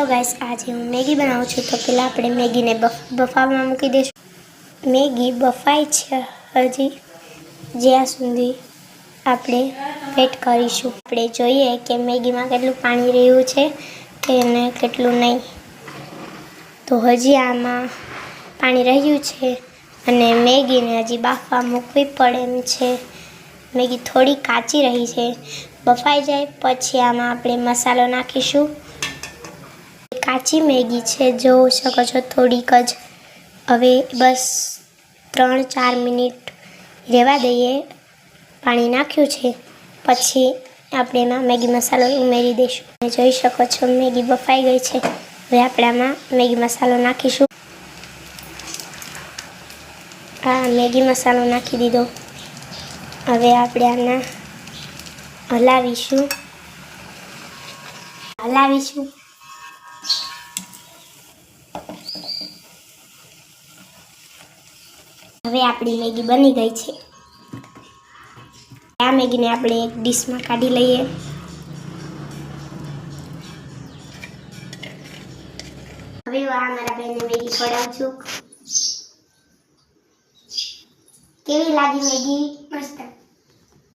तो गाइस आज હું મેગી બનાવું છું તો પહેલા આપણે મેગીને બફાવવા મૂકી દઈશું। મેગી બફાઈ છે હજી જ્યાં સુધી આપણે વેટ કરીશું। આપણે જોઈએ કે મેગીમાં કેટલું પાણી રહ્યું છે અને કેટલું નહીં। તો હજી આમાં પાણી રહ્યું છે અને મેગીને હજી બાફવા મૂકવી પડે એમ છે। મેગી થોડી કાચી રહી છે, બફાઈ જાય પછી આમાં આપણે મસાલો નાખીશું। કાચી મેગી છે, જોઈ શકો છો થોડીક જ। હવે બસ 3-4 મિનિટ રહેવા દઈએ। પાણી નાખ્યું છે પછી આપણે એમાં મેગી મસાલો ઉમેરી દઈશું। જોઈ શકો છો મેગી બફાઈ ગઈ છે। હવે આપણે આમાં મેગી મસાલો નાખીશું। આ મેગી મસાલો નાખી દીધો। હવે આપણે આને હલાવીશું। હવે આપણી મેગી બની ગઈ છે। આ મેગીને આપણે એક ડીશમાં કાઢી લઈએ। હવે મારા બેનને મેગી ખવડાવું છું। કેવી લાગી મેગી? મસ્ત।